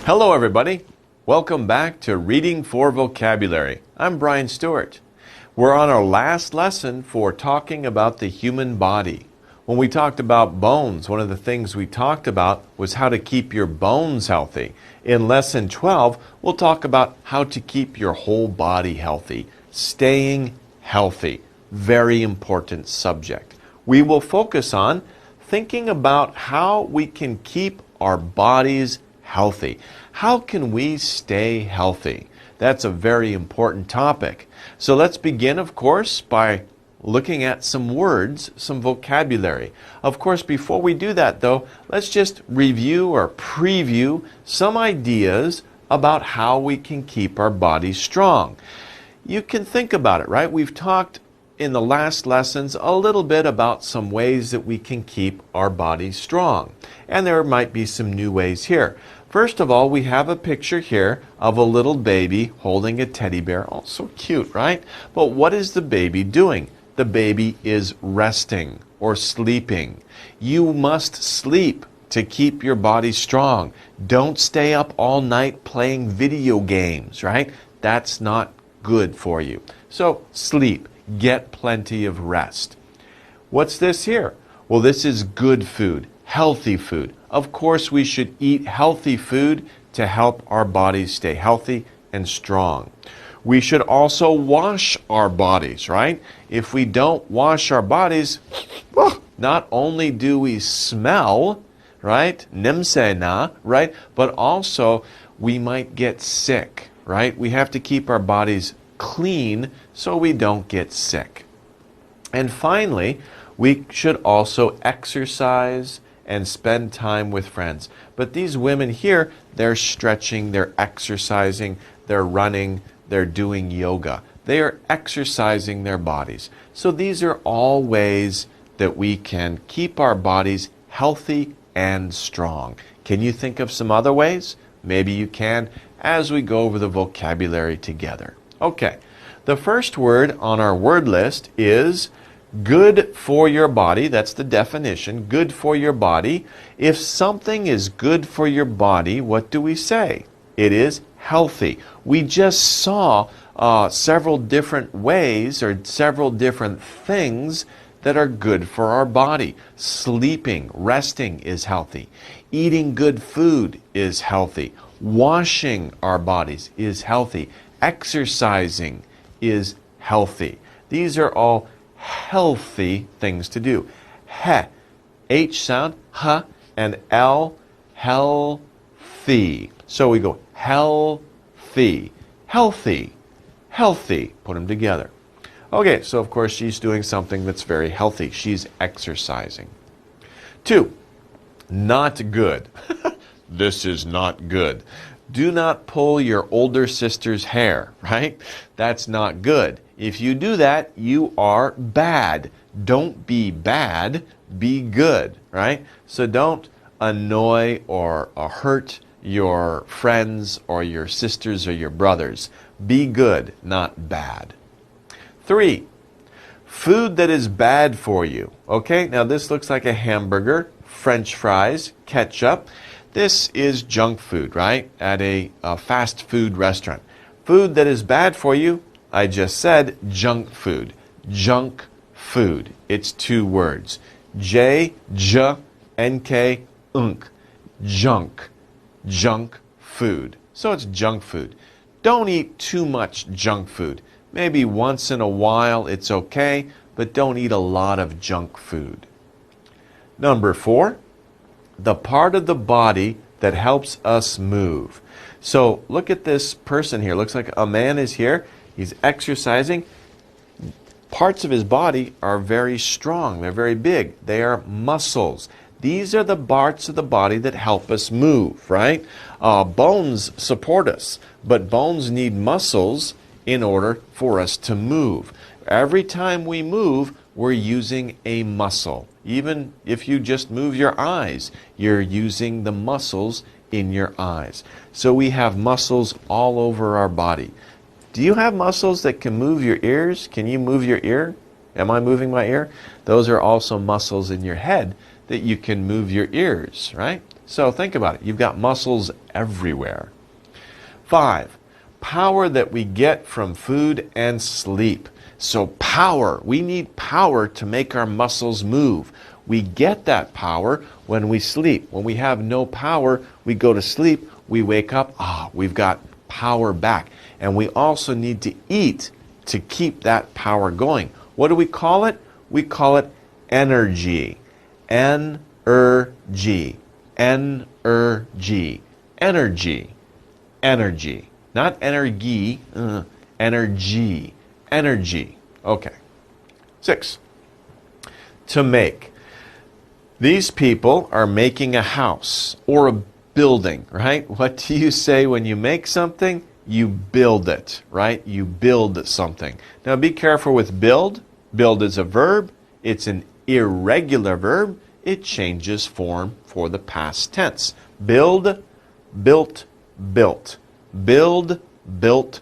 Hello everybody. Welcome back to Reading for Vocabulary. I'm Brian Stewart. We're on our last lesson for talking about the human body. When we talked about bones, one of the things we talked about was how to keep your bones healthy. In lesson 12, we'll talk about how to keep your whole body healthy. Staying healthy. Very important subject. We will focus on thinking about how we can keep our bodies healthy. How can we stay healthy? That's a very important topic. So let's begin, of course, by looking at some words, some vocabulary. Of course, before we do that, though, let's just review or preview some ideas about how we can keep our bodies strong. You can think about it, right? We've talked in the last lessons a little bit about some ways that we can keep our bodies strong. And there might be some new ways here. First of all, we have a picture here of a little baby holding a teddy bear. Oh, so cute, right? But what is the baby doing? The baby is resting or sleeping. You must sleep to keep your body strong. Don't stay up all night playing video games, right? That's not good for you. So sleep. Get plenty of rest. What's this here? Well, this is good food, healthy food. Of course, we should eat healthy food to help our bodies stay healthy and strong. We should also wash our bodies, right? If we don't wash our bodies, well, not only do we smell, right? Nimse na, right? But also we might get sick, right? We have to keep our bodies clean so we don't get sick. And finally, we should also exercise and spend time with friends. But these women here, they're stretching, they're exercising, they're running, they're doing yoga. They are exercising their bodies. So these are all ways that we can keep our bodies healthy and strong. Can you think of some other ways? Maybe you can as we go over the vocabulary together. Okay, the first word on our word list is good for your body. That's the definition. Good for your body. If something is good for your body, what do we say? It is healthy. We just saw several different ways or several different things that are good for our body. Sleeping, resting is healthy. Eating good food is healthy. Washing our bodies is healthy. Exercising is healthy. These are all healthy things to do. He, H sound, H, and L, healthy. So we go healthy, healthy, healthy. Put them together. Okay, so of course she's doing something that's very healthy. She's exercising. 2, not good. This is not good. Do not pull your older sister's hair, right? That's not good. If you do that, you are bad. Don't be bad, be good, right? So don't annoy or hurt your friends or your sisters or your brothers. Be good, not bad. 3, food that is bad for you. Okay, now this looks like a hamburger, French fries, ketchup. This is junk food, right? At a fast food restaurant. Food that is bad for you, I just said junk food. Junk food. It's 2 words. J, J, N, K, unk. Junk. Junk food. So it's junk food. Don't eat too much junk food. Maybe once in a while it's okay, but don't eat a lot of junk food. Number 4. The part of the body that helps us move. So look at this person here. Looks like a man is here. He's exercising. Parts of his body are very strong. They're very big. They are muscles. These are the parts of the body that help us move, right? Bones support us, but bones need muscles in order for us to move. Every time we move, we're using a muscle. Even if you just move your eyes, you're using the muscles in your eyes. So we have muscles all over our body. Do you have muscles that can move your ears? Can you move your ear? Am I moving my ear? Those are also muscles in your head that you can move your ears, right? So think about it. You've got muscles everywhere. 5, power that we get from food and sleep. So power, we need power to make our muscles move. We get that power when we sleep. When we have no power, we go to sleep, we wake up, we've got power back. And we also need to eat to keep that power going. What do we call it? We call it energy. N-er-G. N-er-G. Energy. Energy. Not energy. Energy. Energy. Okay. 6. To make. These people are making a house or a building, right? What do you say when you make something? You build it, right? You build something. Now be careful with build. Build is a verb. It's an irregular verb. It changes form for the past tense. Build, built, built. Build, built,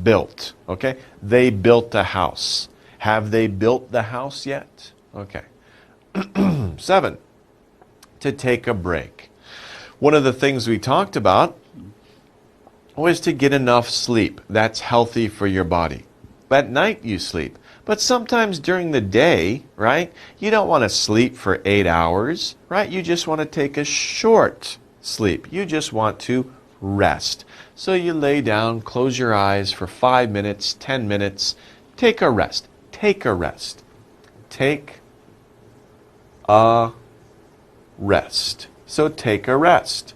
built. Okay? They built a house. Have they built the house yet? Okay. 7, to take a break. One of the things we talked about was to get enough sleep. That's healthy for your body. At night you sleep. But sometimes during the day, right, you don't want to sleep for 8 hours, right? You just want to take a short sleep. You just want to rest. So you lay down, close your eyes for 5 minutes, 10 minutes. Take a rest. Take a rest. Take a rest. So take a rest.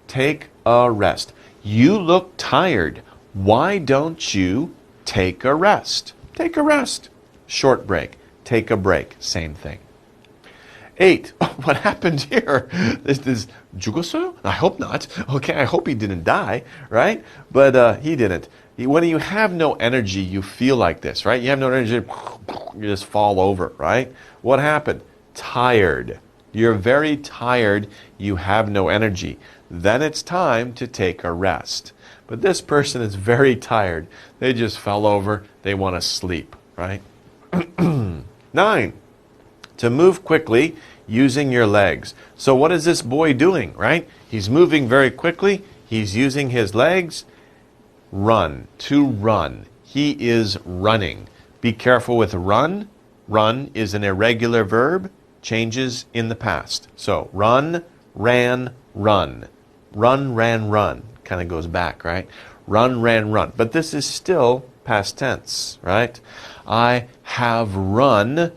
Take a rest. You look tired. Why don't you take a rest? Take a rest. Short break. Take a break. Same thing. 8. What happened here? This is 죽었어요? I hope not. Okay, I hope he didn't die, right? But he didn't. When you have no energy, you feel like this, right? You have no energy, you just fall over, right? What happened? Tired. You're very tired. You have no energy. Then it's time to take a rest. But this person is very tired. They just fell over. They want to sleep, right? 9, to move quickly using your legs. So what is this boy doing, right? He's moving very quickly. He's using his legs. Run, to run. He is running. Be careful with run. Run is an irregular verb, changes in the past. So run, ran, run. Run, ran, run. Kind of goes back, right? Run, ran, run. But this is still past tense, right? I have run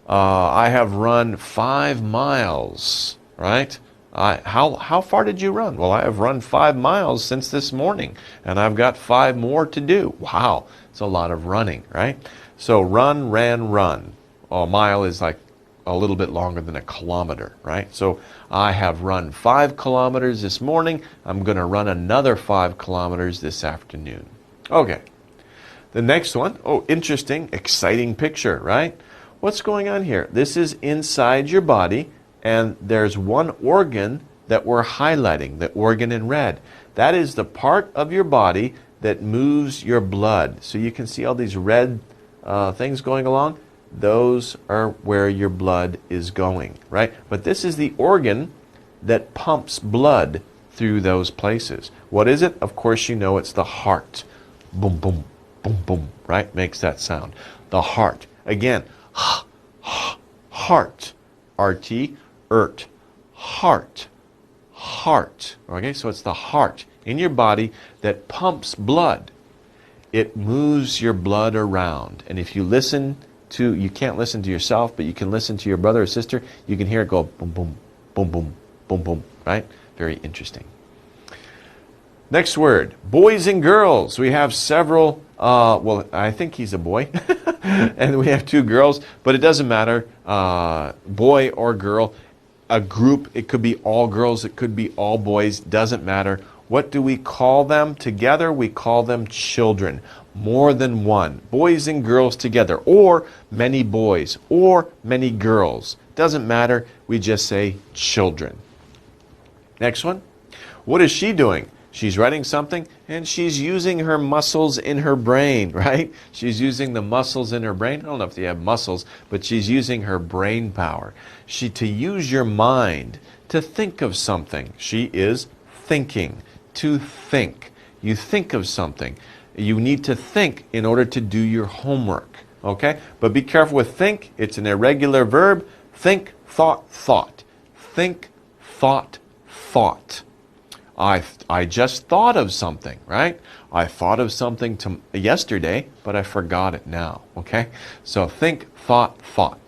5 miles, right? How far did you run? Well, I have run 5 miles since this morning, and I've got 5 more to do. Wow, it's a lot of running, right? So run, ran, run. A mile is like a little bit longer than a kilometer, right? So I have run 5 kilometers this morning. I'm going to run another 5 kilometers this afternoon. Okay. The next one, interesting, exciting picture, right? What's going on here? This is inside your body, and there's one organ that we're highlighting, the organ in red. That is the part of your body that moves your blood. So you can see all these red things going along. Those are where your blood is going, right? But this is the organ that pumps blood through those places. What is it? Of course you know it's the heart. Boom, boom, boom, boom, right? Makes that sound. The heart. Again, heart. R-T, ert. Heart. Heart. Okay, so it's the heart in your body that pumps blood. It moves your blood around. And if you listen to, you can't listen to yourself, but you can listen to your brother or sister, you can hear it go boom, boom, boom, boom, boom, boom, right? Very interesting. Next word, boys and girls. We have several, well, I think he's a boy, and we have 2 girls, but it doesn't matter, boy or girl. A group, it could be all girls, it could be all boys, doesn't matter. What do we call them together? We call them children. More than one. Boys and girls together, or many boys, or many girls. Doesn't matter, we just say children. Next one. What is she doing? She's writing something and she's using her muscles in her brain, right? She's using the muscles in her brain. I don't know if they have muscles, but she's using her brain power. To use your mind to think of something. She is thinking. To think. You think of something. You need to think in order to do your homework. Okay? But be careful with think. It's an irregular verb. Think, thought, thought. Think, thought, thought. I just thought of something, right? I thought of something yesterday, but I forgot it now. Okay? So think, thought, thought.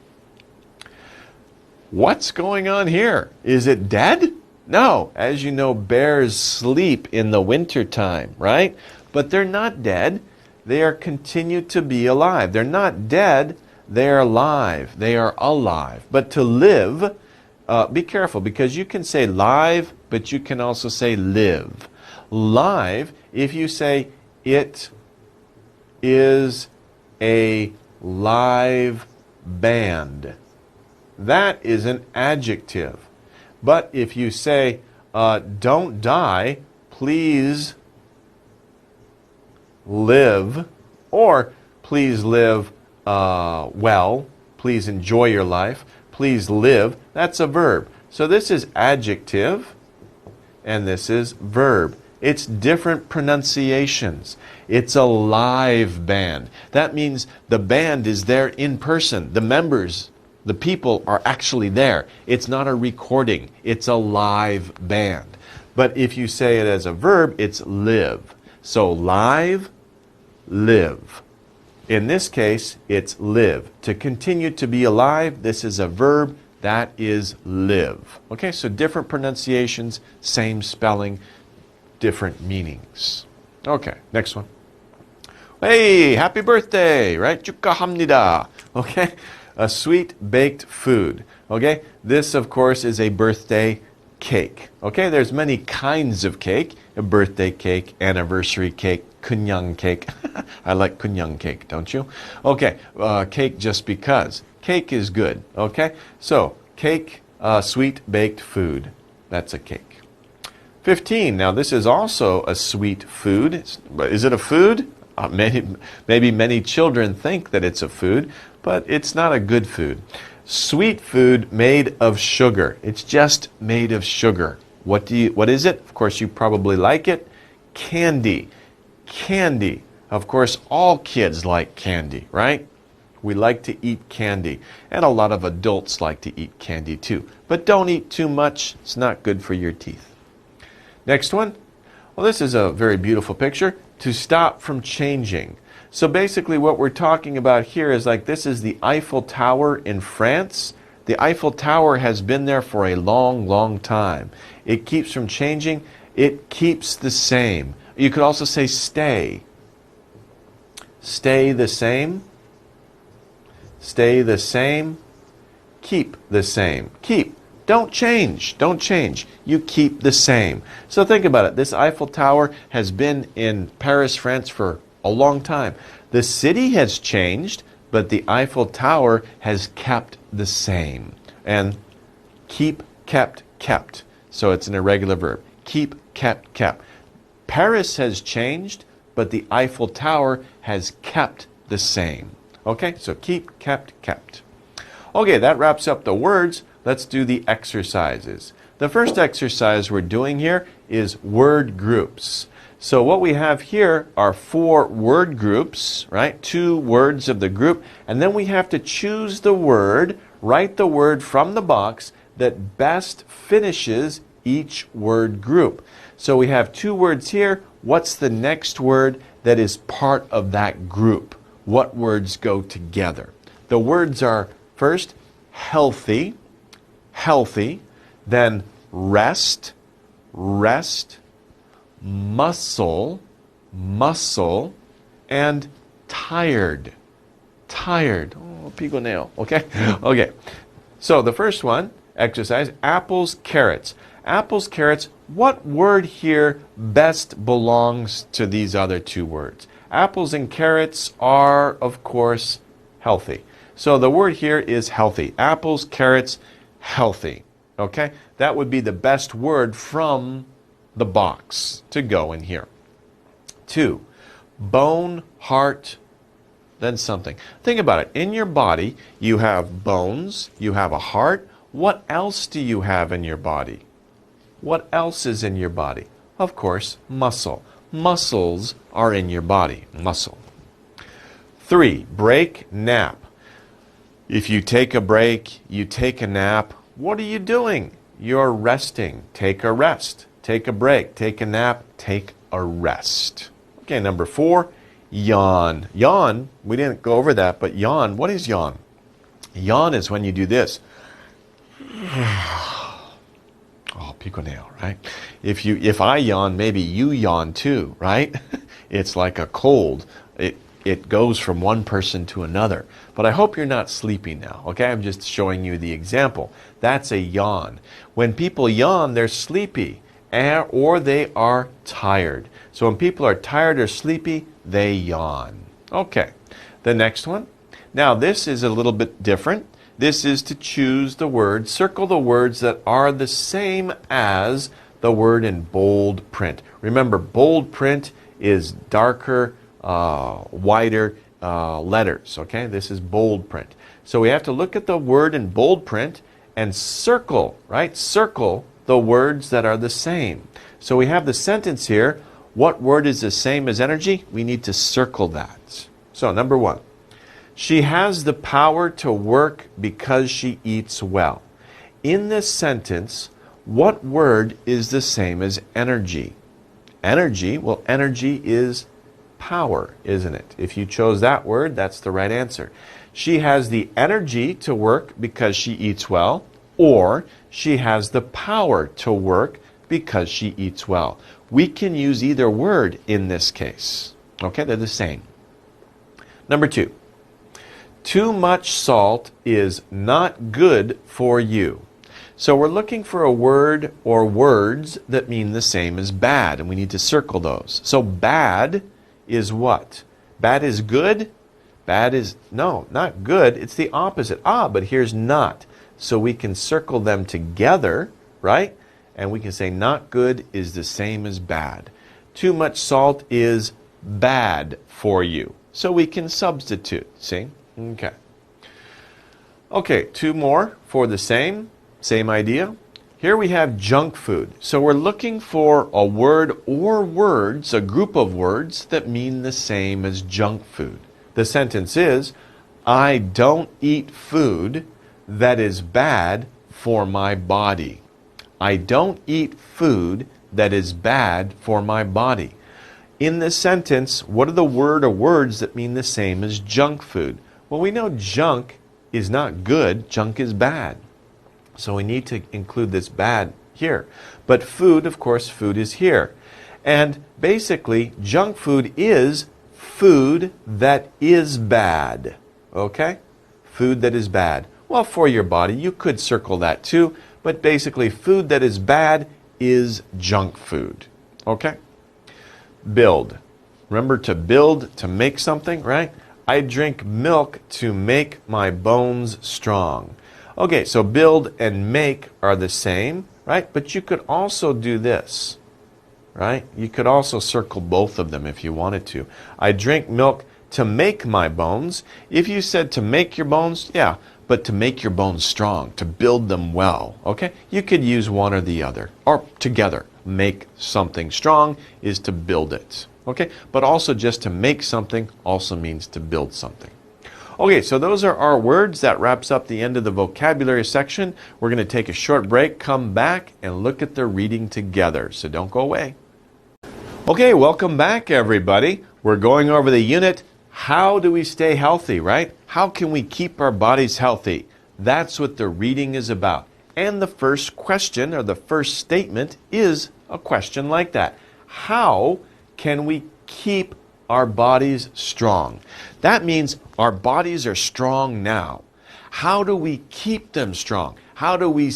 What's going on here? Is it dead? No. As you know, bears sleep in the wintertime, right? But they're not dead. They are continued to be alive. They're not dead. They are alive. They are alive. But to live, be careful because you can say live, but you can also say live. Live, if you say it is a live band, that is an adjective. But if you say, don't die, please live, or please live well, please enjoy your life, please live, that's a verb. So this is adjective, and this is verb. It's different pronunciations. It's a live band. That means the band is there in person. The members, the people are actually there. It's not a recording. It's a live band. But if you say it as a verb, it's live. So live, live. In this case, it's live. To continue to be alive, this is a verb. That is live. Okay, so different pronunciations, same spelling, different meanings. Okay, next one. Hey, happy birthday, right? 축하합니다. Okay, a sweet baked food. Okay, this of course is a birthday cake. Okay, there's many kinds of cake. A birthday cake, anniversary cake, kunyang cake. I like kunyang cake, don't you? Okay, cake just because. Cake is good, okay? So, cake, sweet baked food. That's a cake. 15. Now, this is also a sweet food. Is it a food? Maybe many children think that it's a food, but it's not a good food. Sweet food made of sugar. It's just made of sugar. What is it? Of course, you probably like it. Candy. Candy. Of course, all kids like candy, right? We like to eat candy. And a lot of adults like to eat candy too. But don't eat too much. It's not good for your teeth. Next one. Well, this is a very beautiful picture. To stop from changing. So basically what we're talking about here is like this is the Eiffel Tower in France. The Eiffel Tower has been there for a long, long time. It keeps from changing. It keeps the same. You could also say stay. Stay the same. Stay the same. Keep the same. Keep. Don't change. Don't change. You keep the same. So think about it. This Eiffel Tower has been in Paris, France for a long time. The city has changed, but the Eiffel Tower has kept the same. And keep, kept, kept. So it's an irregular verb. Keep, kept, kept. Paris has changed, but the Eiffel Tower has kept the same. Okay, so keep, kept, kept. Okay, that wraps up the words. Let's do the exercises. The first exercise we're doing here is word groups. So what we have here are 4 word groups, right? 2 words of the group, and then we have to choose the word, write the word from the box that best finishes each word group. So we have 2 words here. What's the next word that is part of that group? What words go together? The words are first healthy, healthy, then rest, rest, muscle, muscle, and tired, tired. Oh, pigoneo. Okay? Okay. So the first one, exercise, apples, carrots. Apples, carrots, what word here best belongs to these other 2 words? Apples and carrots are, of course, healthy. So the word here is healthy. Apples, carrots, healthy. Okay? That would be the best word from the box to go in here. 2, bone, heart, then something. Think about it. In your body, you have bones, you have a heart. What else do you have in your body? What else is in your body? Of course, muscle. Muscles are in your body. Muscle. 3, break, nap. If you take a break, you take a nap, what are you doing? You're resting. Take a rest. Take a break. Take a nap. Take a rest. Okay, number 4, yawn. Yawn, we didn't go over that, but yawn, what is yawn? Yawn is when you do this. Oh, pico nail, right? If I yawn, maybe you yawn too, right? It's like a cold. It goes from one person to another. But I hope you're not sleeping now, okay? I'm just showing you the example. That's a yawn. When people yawn, they're sleepy or they are tired. So when people are tired or sleepy, they yawn. Okay, the next one. Now this is a little bit different. This is to choose the word, circle the words that are the same as the word in bold print. Remember, bold print is darker, wider letters, okay? This is bold print. So we have to look at the word in bold print and circle, right? Circle the words that are the same. So we have the sentence here. What word is the same as energy? We need to circle that. So number 1. She has the power to work because she eats well. In this sentence, what word is the same as energy? Energy, well, energy is power, isn't it? If you chose that word, that's the right answer. She has the energy to work because she eats well, or she has the power to work because she eats well. We can use either word in this case. Okay, they're the same. Number 2. Too much salt is not good for you. So we're looking for a word or words that mean the same as bad, and we need to circle those. So bad is what? Bad is good? Bad is, no, not good. It's the opposite. But here's not. So we can circle them together, right? And we can say not good is the same as bad. Too much salt is bad for you. So we can substitute, see? Okay. Okay, 2 more for the same idea. Here we have junk food. So we're looking for a word or words, a group of words that mean the same as junk food. The sentence is, I don't eat food that is bad for my body. I don't eat food that is bad for my body. In this sentence, what are the word or words that mean the same as junk food? Well, we know junk is not good, junk is bad. So we need to include this bad here. But food, of course, food is here. And basically, junk food is food that is bad. Okay? Food that is bad. Well, for your body, you could circle that too. But basically, food that is bad is junk food. Okay? Build. Remember to build, to make something, right? I drink milk to make my bones strong. Okay, so build and make are the same, right? But you could also do this, right? You could also circle both of them if you wanted to. I drink milk to make my bones. If you said to make your bones, yeah, but to make your bones strong, to build them well, okay? You could use one or the other, or together. Make something strong is to build it, okay? But also just to make something also means to build something. Okay, so those are our words. That wraps up the end of the vocabulary section. We're going to take a short break, come back, and look at the reading together. So don't go away. Okay, welcome back, everybody. We're going over the unit, how do we stay healthy, right? How can we keep our bodies healthy? That's what the reading is about. And the first question, or the first statement, is a question like that. How can we keep our bodies strong? That means our bodies are strong now. How do we keep them strong? How do we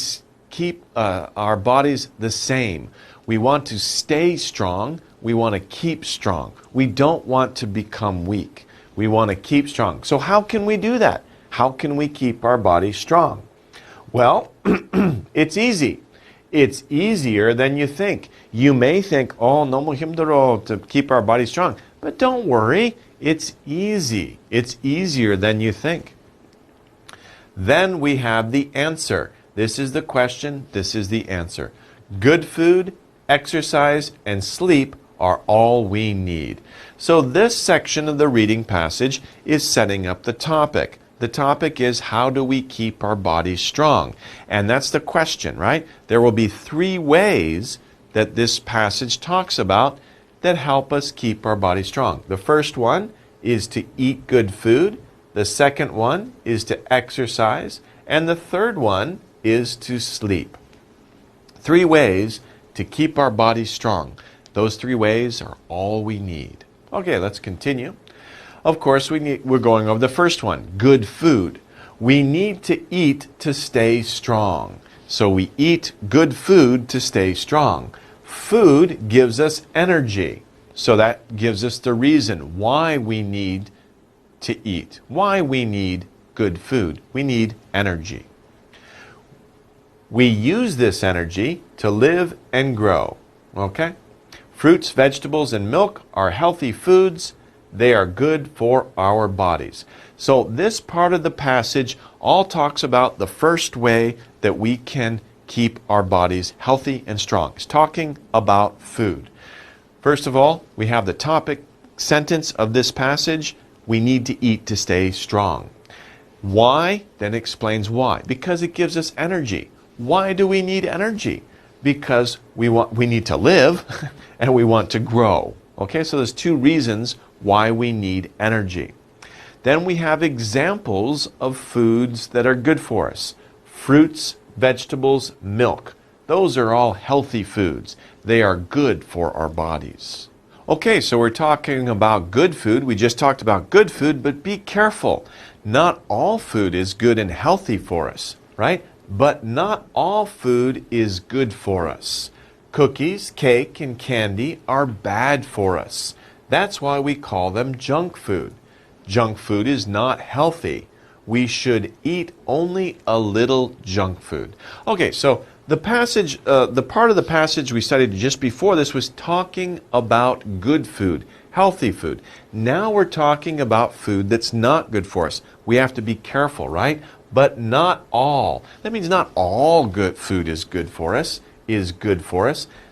keep our bodies the same? We want to stay strong. We want to keep strong. We don't want to become weak. We want to keep strong. So how can we do that? How can we keep our bodies strong? Well, it's easy. It's easier than you think. You may think, oh, 너무 힘들어 to keep our body strong. But don't worry, it's easy. It's easier than you think. Then we have the answer. This is the question, this is the answer. Good food, exercise, and sleep are all we need. So this section of the reading passage is setting up the topic. The topic is, how do we keep our bodies strong? And that's the question, right? There will be 3 ways that this passage talks about that help us keep our body strong. The first one is to eat good food. The second one is to exercise. And the third one is to sleep. 3 ways to keep our bodies strong. Those 3 ways are all we need. Okay, let's continue. Of course, we're going over the first one, good food. We need to eat to stay strong. So we eat good food to stay strong. Food gives us energy. So that gives us the reason why we need to eat, why we need good food. We need energy. We use this energy to live and grow. Okay? Fruits, vegetables, and milk are healthy foods. They are good for our bodies. So this part of the passage all talks about the first way that we can keep our bodies healthy and strong. It's talking about food. First of all, we have the topic sentence of this passage. We need to eat to stay strong. Why? Then explains why. Because it gives us energy. Why do we need energy? Because we need to live and we want to grow. Okay, so there's 2 reasons why we need energy. Then we have examples of foods that are good for us. Fruits, vegetables, milk. Those are all healthy foods. They are good for our bodies. Okay, so we're talking about good food. We just talked about good food, but be careful. Not all food is good and healthy for us, right? But not all food is good for us. Cookies, cake, and candy are bad for us. That's why we call them junk food. Junk food is not healthy. We should eat only a little junk food. Okay, so the passage, the part of the passage we studied just before this was talking about good food, healthy food. Now we're talking about food that's not good for us. We have to be careful, right? But not all. That means not all good food is good for us,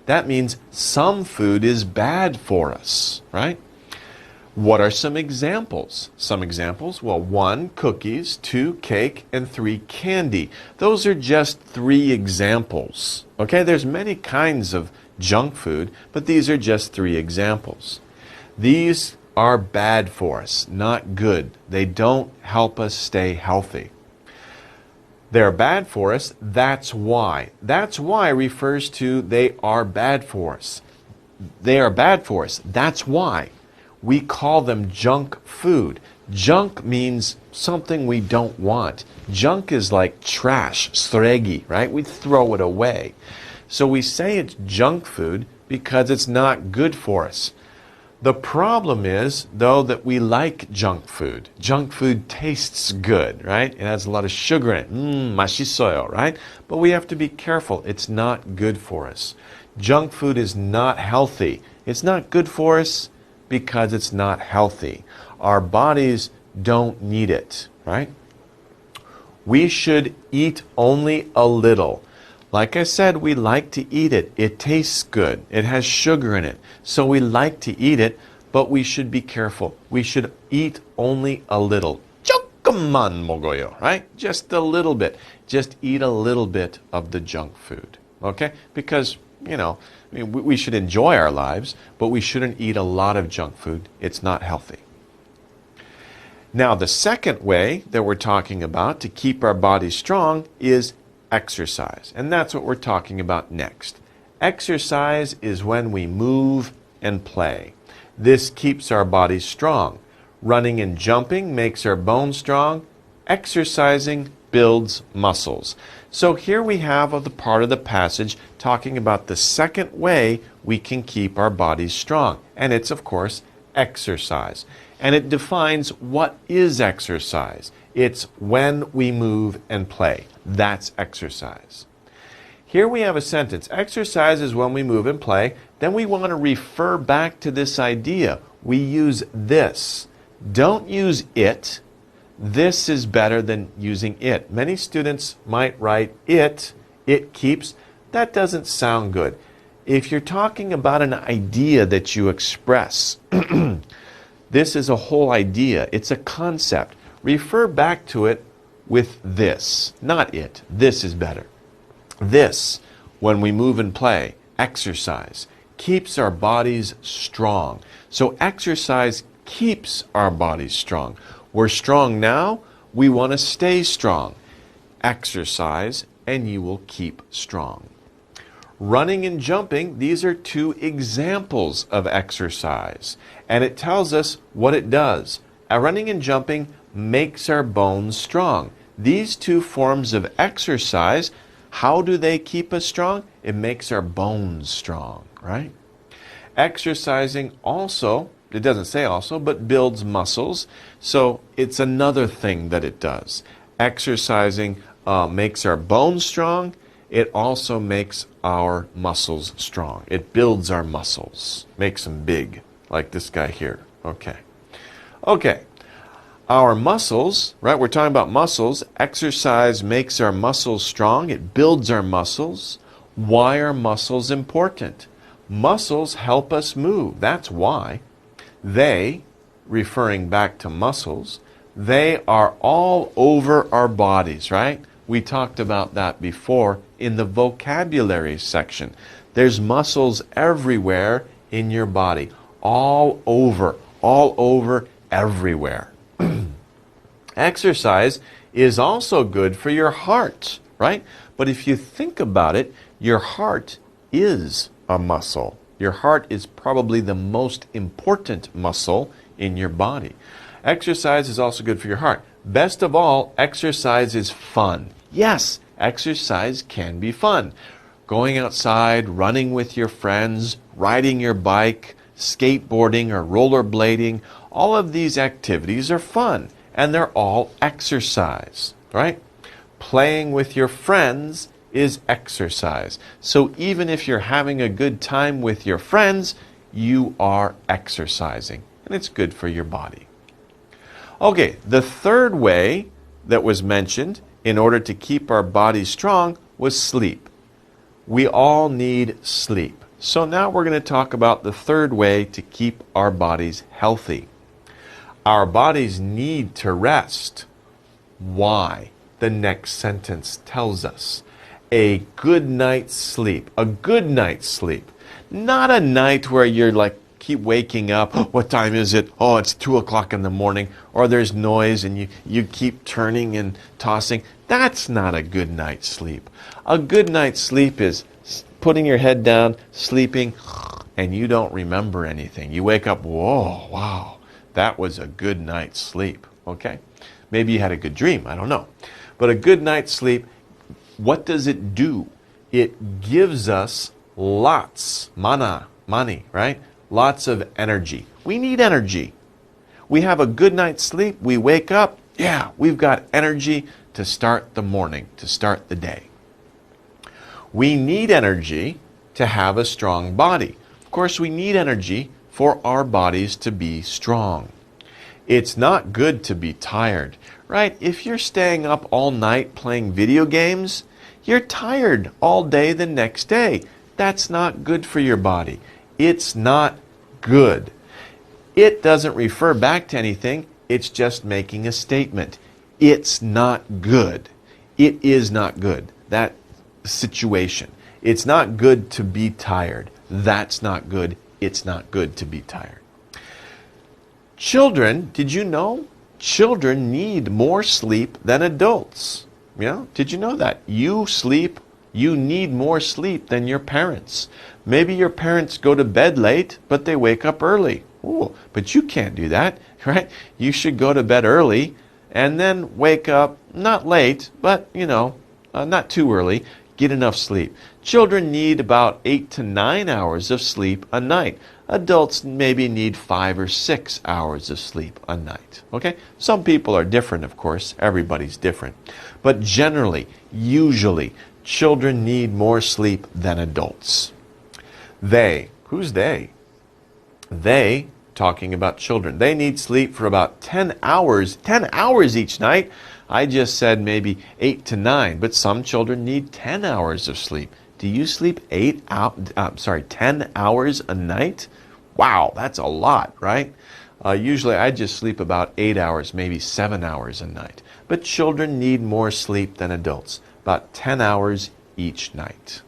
That means some food is bad for us, right? What are some examples? Some examples, well, 1, cookies, 2, cake, and 3, candy. Those are just 3 examples. Okay, there's many kinds of junk food, but these are just 3 examples. These are bad for us, not good. They don't help us stay healthy. They're bad for us, that's why. That's why refers to they are bad for us. They are bad for us, that's why. We call them junk food. Junk means something we don't want. Junk is like trash, sregi, right? We throw it away. So we say it's junk food because it's not good for us. The problem is, though, that we like junk food. Junk food tastes good, right? It has a lot of sugar in it. 맛있어요, right? But we have to be careful. It's not good for us. Junk food is not healthy. It's not good for us because it's not healthy. Our bodies don't need it, right? We should eat only a little. Like I said, we like to eat it. It tastes good. It has sugar in it. So we like to eat it, but we should be careful. We should eat only a little. 조금만 먹어요, right? Just a little bit. Just eat a little bit of the junk food, okay? Because, we should enjoy our lives, but we shouldn't eat a lot of junk food. It's not healthy. Now, the second way that we're talking about to keep our bodies strong is exercise. And that's what we're talking about next. Exercise is when we move and play. This keeps our bodies strong. Running and jumping makes our bones strong. Exercising builds muscles. So here we have the part of the passage talking about the second way we can keep our bodies strong. And it's, of course, exercise. And it defines what is exercise. It's when we move and play. That's exercise. Here we have a sentence. Exercise is when we move and play. Then we want to refer back to this idea. We use this. Don't use it. This is better than using it. Many students might write it keeps. That doesn't sound good. If you're talking about an idea that you express, this is a whole idea. It's a concept. Refer back to it with this, not it. This is better. This, when we move and play, exercise, keeps our bodies strong. So exercise keeps our bodies strong. We're strong now, we want to stay strong. Exercise and you will keep strong. Running and jumping, these are two examples of exercise. And it tells us what it does. Running and jumping makes our bones strong. These two forms of exercise, how do they keep us strong? It makes our bones strong, right? Exercising also, it doesn't say also, but builds muscles. So it's another thing that it does. Exercising makes our bones strong. It also makes our muscles strong. It builds our muscles, makes them big, like this guy here. Okay. Our muscles, right? We're talking about muscles. Exercise makes our muscles strong. It builds our muscles. Why are muscles important? Muscles help us move. That's why. They, referring back to muscles, they are all over our bodies, right? We talked about that before in the vocabulary section. There's muscles everywhere in your body. All over, everywhere. Exercise is also good for your heart, right? But if you think about it, your heart is a muscle. Your heart is probably the most important muscle in your body. Exercise is also good for your heart. Best of all, exercise is fun. Yes, exercise can be fun. Going outside, running with your friends, riding your bike, skateboarding or rollerblading, all of these activities are fun and they're all exercise, right? Playing with your friends is exercise. So even if you're having a good time with your friends, you are exercising and it's good for your body. Okay, the third way that was mentioned in order to keep our bodies strong was sleep. We all need sleep. So now we're going to talk about the third way to keep our bodies healthy. Our bodies need to rest. Why? The next sentence tells us. A good night's sleep. A good night's sleep. Not a night where you're like, keep waking up. Oh, what time is it? Oh, it's 2 o'clock in the morning. Or there's noise and you keep turning and tossing. That's not a good night's sleep. A good night's sleep is putting your head down, sleeping, and you don't remember anything. You wake up, whoa, wow, that was a good night's sleep. Okay? Maybe you had a good dream. I don't know. But a good night's sleep, what does it do? It gives us lots, mani, right? Lots of energy. We need energy. We have a good night's sleep. We wake up. Yeah, we've got energy to start the morning, to start the day. We need energy to have a strong body. Of course, we need energy for our bodies to be strong. It's not good to be tired, right? If you're staying up all night playing video games, you're tired all day the next day. That's not good for your body. It's not good. It doesn't refer back to anything. It's just making a statement. It's not good. It is not good. That situation. It's not good to be tired. That's not good. It's not good to be tired. Children, did you know? Children need more sleep than adults. Yeah? Did you know that? You need more sleep than your parents. Maybe your parents go to bed late, but they wake up early. Ooh, but you can't do that, right? You should go to bed early and then wake up, not late, but, not too early. Get enough sleep. Children need about 8 to 9 hours of sleep a night. Adults maybe need 5 or 6 hours of sleep a night. Okay? Some people are different, of course. Everybody's different. But generally, usually, children need more sleep than adults. They, who's they? They, talking about children, they need sleep for about 10 hours each night. I just said maybe 8 to 9, but some children need 10 hours of sleep. Do you sleep 10 hours a night? Wow, that's a lot, right? Usually I just sleep about 8 hours, maybe 7 hours a night. But children need more sleep than adults, about 10 hours each night.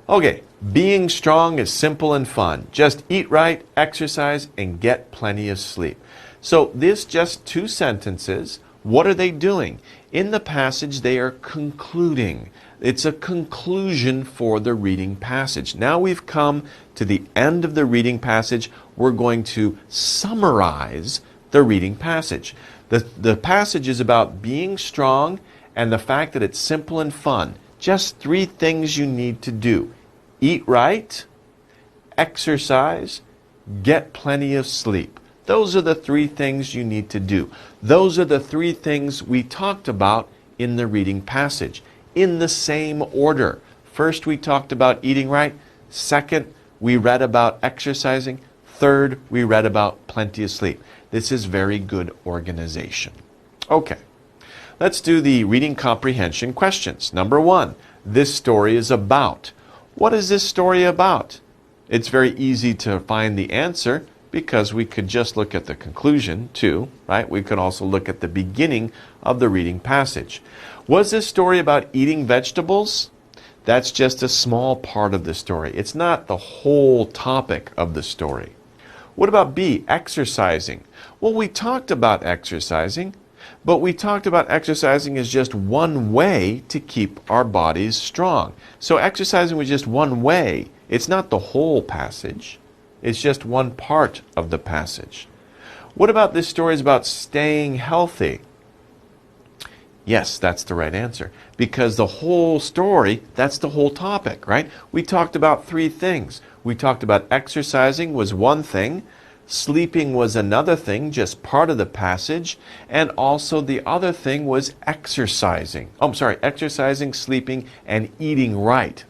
Okay, being strong is simple and fun. Just eat right, exercise, and get plenty of sleep. So this just 2 sentences. What are they doing? In the passage, they are concluding. It's a conclusion for the reading passage. Now we've come to the end of the reading passage. We're going to summarize the reading passage. The passage is about being strong and the fact that it's simple and fun. Just 3 things you need to do. Eat right, exercise, get plenty of sleep. Those are the 3 things you need to do. Those are the 3 things we talked about in the reading passage, in the same order. First, we talked about eating right. Second, we read about exercising. Third, we read about plenty of sleep. This is very good organization. Okay, let's do the reading comprehension questions. Number 1, this story is about. What is this story about? It's very easy to find the answer because we could just look at the conclusion too, right? We could also look at the beginning of the reading passage. Was this story about eating vegetables? That's just a small part of the story. It's not the whole topic of the story. What about B, exercising? Well, we talked about exercising, but we talked about exercising as just one way to keep our bodies strong. So exercising was just one way. It's not the whole passage. It's just one part of the passage. What about this story is about staying healthy? Yes, that's the right answer. Because the whole story, that's the whole topic, right? We talked about 3 things. We talked about exercising was one thing. Sleeping was another thing, just part of the passage. And also the other thing was exercising. Exercising, sleeping, and eating right.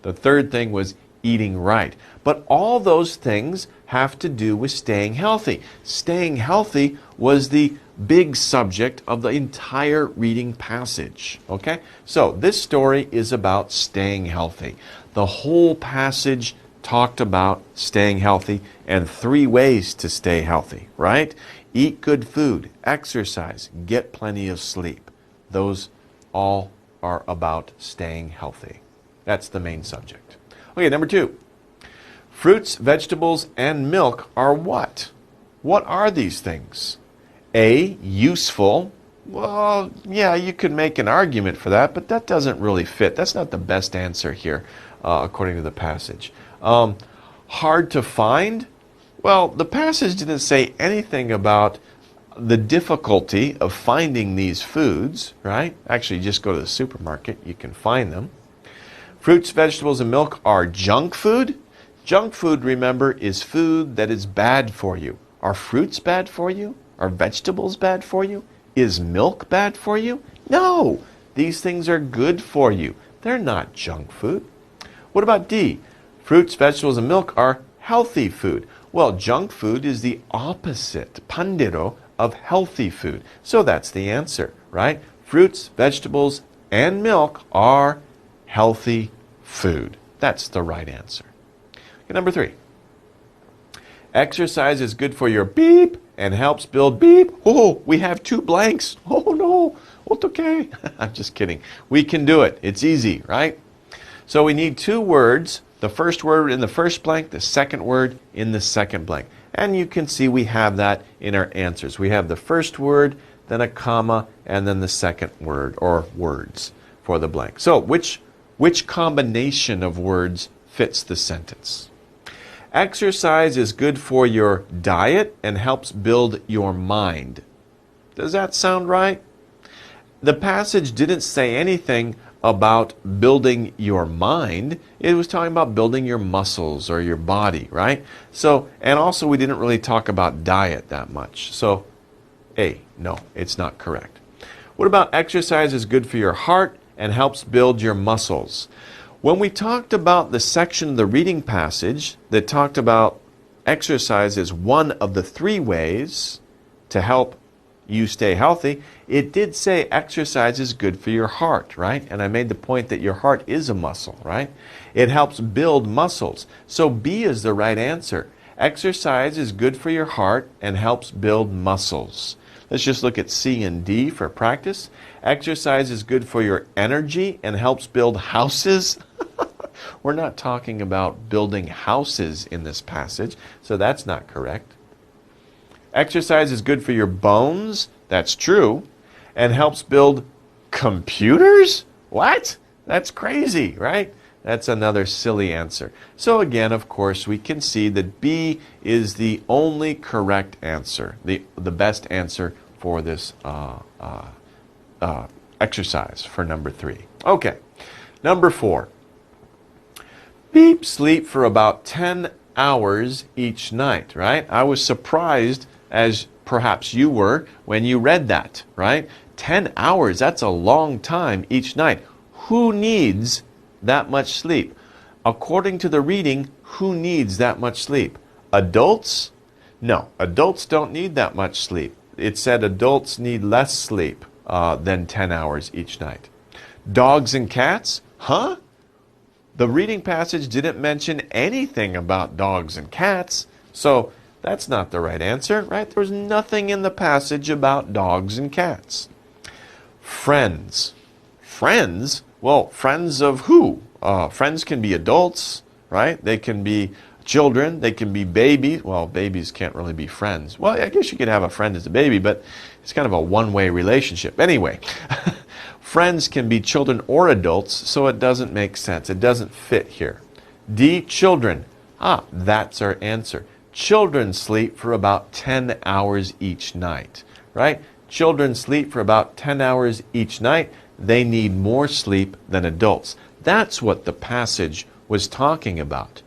The third thing was eating right. But all those things have to do with staying healthy. Staying healthy was the big subject of the entire reading passage. Okay? So this story is about staying healthy. The whole passage talked about staying healthy and 3 ways to stay healthy, right? Eat good food, exercise, get plenty of sleep. Those all are about staying healthy. That's the main subject. Okay, number 2. Fruits, vegetables, and milk are what? What are these things? A, useful. Well, yeah, you could make an argument for that, but that doesn't really fit. That's not the best answer here, according to the passage. Hard to find? Well, the passage didn't say anything about the difficulty of finding these foods, right? Actually, just go to the supermarket, you can find them. Fruits, vegetables, and milk are junk food. Junk food, remember, is food that is bad for you. Are fruits bad for you? Are vegetables bad for you? Is milk bad for you? No! These things are good for you. They're not junk food. What about D? Fruits, vegetables, and milk are healthy food. Well, junk food is the opposite, pandero, of healthy food. So that's the answer, right? Fruits, vegetables, and milk are healthy food. That's the right answer. Okay, number 3. Exercise is good for your beep and helps build beep. Oh, we have 2 blanks. Oh no, it's okay. I'm just kidding. We can do it. It's easy, right? So we need 2 words. The first word in the first blank, the second word in the second blank. And you can see we have that in our answers. We have the first word, then a comma, and then the second word or words for the blank. So which combination of words fits the sentence? Exercise is good for your diet and helps build your mind. Does that sound right? The passage didn't say anything about building your mind. It was talking about building your muscles or your body, right? So, and also we didn't really talk about diet that much. So, A, no, it's not correct. What about exercise is good for your heart and helps build your muscles. When we talked about the section of the reading passage that talked about exercise as one of the 3 ways to help you stay healthy, it did say exercise is good for your heart, right? And I made the point that your heart is a muscle, right? It helps build muscles. So B is the right answer. Exercise is good for your heart and helps build muscles. Let's just look at C and D for practice. Exercise is good for your energy and helps build houses. We're not talking about building houses in this passage, so that's not correct. Exercise is good for your bones. That's true. And helps build computers? What? That's crazy, right? That's another silly answer. So again, of course, we can see that B is the only correct answer, the best answer for this exercise for number 3. Okay, number 4. Beep, sleep for about 10 hours each night, right? I was surprised, as perhaps you were, when you read that, right? 10 hours, that's a long time each night. Who needs that much sleep? According to the reading, who needs that much sleep? Adults? No, adults don't need that much sleep. It said adults need less sleep than 10 hours each night. Dogs and cats? Huh? The reading passage didn't mention anything about dogs and cats, so that's not the right answer, right? There's nothing in the passage about dogs and cats. Friends. Friends? Well, friends of who? Friends can be adults, right? They can be children. They can be babies. Well, babies can't really be friends. Well, I guess you could have a friend as a baby, but it's kind of a one-way relationship. Anyway, friends can be children or adults, so it doesn't make sense. It doesn't fit here. D, children. That's our answer. Children sleep for about 10 hours each night, right? Children sleep for about 10 hours each night. They need more sleep than adults. That's what the passage was talking about.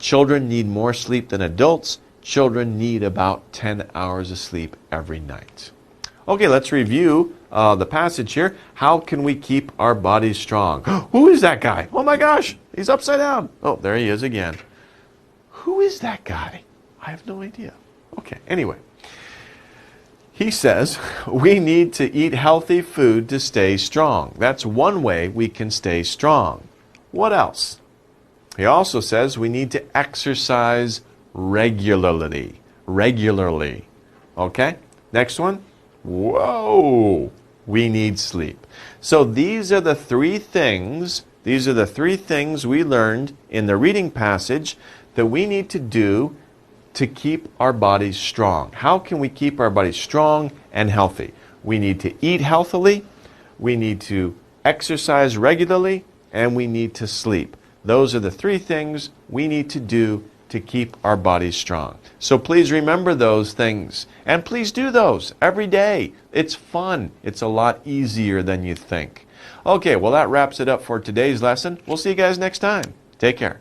Children need more sleep than adults. Children need about 10 hours of sleep every night. Okay, let's review the passage here. How can we keep our bodies strong? Who is that guy? Oh my gosh, he's upside down. Oh, there he is again. Who is that guy? I have no idea. Okay, anyway. He says we need to eat healthy food to stay strong. That's one way we can stay strong. What else? He also says we need to exercise regularly. Regularly. Okay? Next one. Whoa! We need sleep. So these are the 3 things, we learned in the reading passage that we need to do to keep our bodies strong. How can we keep our bodies strong and healthy? We need to eat healthily, we need to exercise regularly, and we need to sleep. Those are the 3 things we need to do to keep our bodies strong. So please remember those things, and please do those every day. It's fun. It's a lot easier than you think. Okay, well that wraps it up for today's lesson. We'll see you guys next time. Take care.